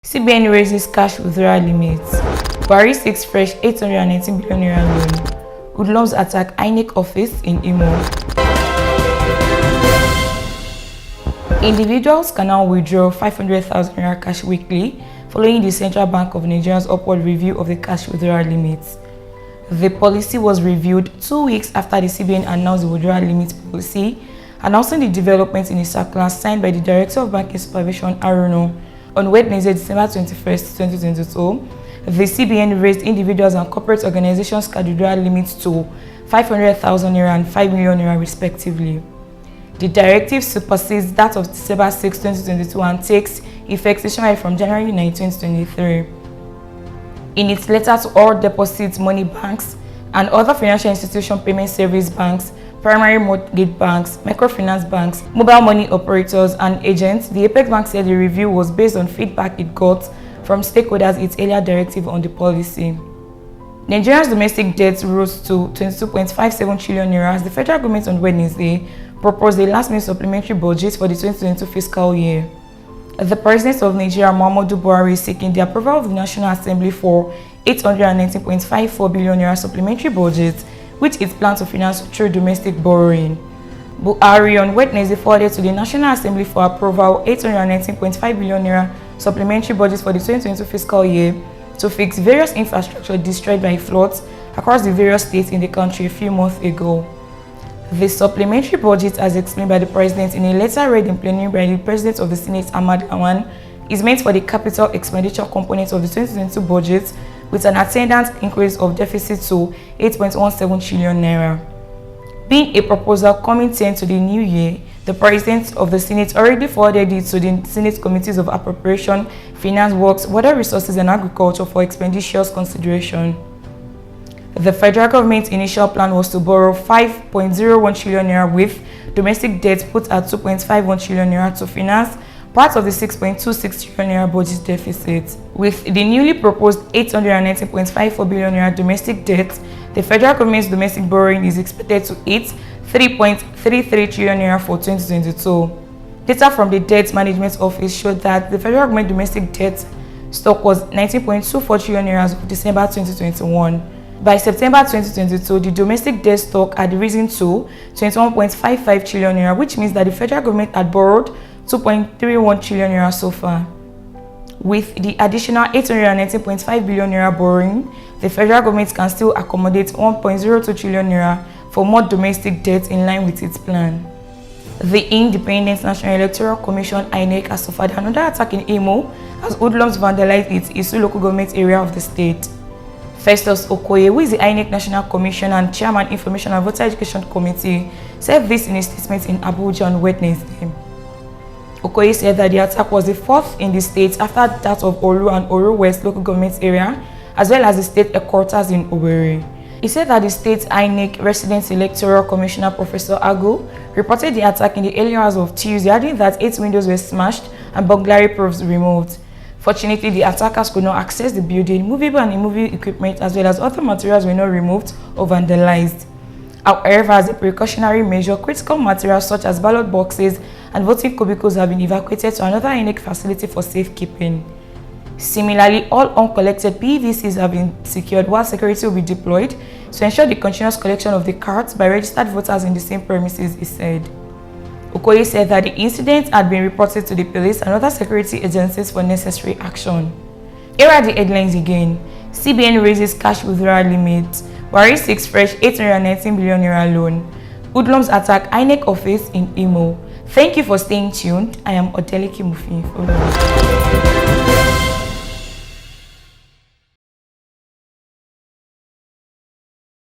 CBN raises cash withdrawal limits. Buhari seeks fresh 819 billion naira loan. Hoodlums attack INEC office in Imo. Individuals can now withdraw 500,000 naira cash weekly following the Central Bank of Nigeria's upward review of the cash withdrawal limits. The policy was reviewed 2 weeks after the CBN announced the withdrawal limit policy, announcing the developments in a circular signed by the Director of Banking Supervision, Aruno, on Wednesday, December 21st, 2022. The CBN raised individuals and corporate organizations' cash withdrawal limits to 500,000 naira and 5 million naira respectively. The directive supersedes that of December 6, 2022 and takes effect nationwide from January 9, 2023. In its letter to all deposit money banks and other financial institution payment service banks, primary mortgage banks, microfinance banks, mobile money operators, and agents, the Apex Bank said the review was based on feedback it got from stakeholders its earlier directive on the policy. Nigeria's domestic debt rose to 22.57 trillion naira as the federal government on Wednesday proposed a last-minute supplementary budget for the 2022 fiscal year. The President of Nigeria, Muhammadu Buhari, is seeking the approval of the National Assembly for 819.54 billion naira supplementary budget, which it plans to finance through domestic borrowing. Buhari on Wednesday forwarded to the National Assembly for approval 819.5 billion naira supplementary budget for the 2022 fiscal year to fix various infrastructure destroyed by floods across the various states in the country a few months ago. The supplementary budget, as explained by the President in a letter read in plenary by the President of the Senate, Ahmad Lawan, is meant for the capital expenditure component of the 2022 budget, with an attendant increase of deficit to 8.17 trillion naira. Being a proposal coming 10 to the new year, the President of the Senate already forwarded it to the Senate Committees of Appropriation, Finance, Works, Water Resources and Agriculture for expeditious consideration. The federal government's initial plan was to borrow 5.01 trillion naira with domestic debt put at 2.51 trillion naira to finance part of the 6.26 trillion naira budget deficit. With the newly proposed 819.54 billion naira domestic debt, the federal government's domestic borrowing is expected to hit 3.33 trillion naira for 2022. Data from the Debt Management Office showed that the federal government domestic debt stock was 19.24 trillion naira as of December 2021. By September 2022, the domestic debt stock had risen to 21.55 trillion naira, which means that the federal government had borrowed 2.31 trillion naira so far. With the additional 819.5 billion naira borrowing, the federal government can still accommodate 1.02 trillion naira for more domestic debt in line with its plan. The Independent National Electoral Commission (INEC) has suffered another attack in Imo as hoodlums vandalized its Isu local government area of the state. Festus Okoye, who is the INEC National Commission and Chairman Information and Voter Education Committee, said this in a statement in Abuja on Wednesday. Okoye said that the attack was the fourth in the state after that of Oru and Oru West local government area, as well as the state headquarters in Owerri. He said that the state INEC Resident Electoral Commissioner Professor Agu reported the attack in the early hours of Tuesday, adding that 8 windows were smashed and burglary proofs removed. Fortunately, the attackers could not access the building. Movable and immovable equipment as well as other materials were not removed or vandalized. However, as a precautionary measure, critical materials such as ballot boxes and voting cubicles have been evacuated to another INEC facility for safekeeping. Similarly, all uncollected PVCs have been secured while security will be deployed to ensure the continuous collection of the cards by registered voters in the same premises, he said. Okoye said that the incident had been reported to the police and other security agencies for necessary action. Here are the headlines again. CBN raises cash withdrawal limit. Buhari seeks fresh 819 billion naira loan. Hoodlums attack INEC office in Imo. Thank you for staying tuned. I am Odeliki Mufi.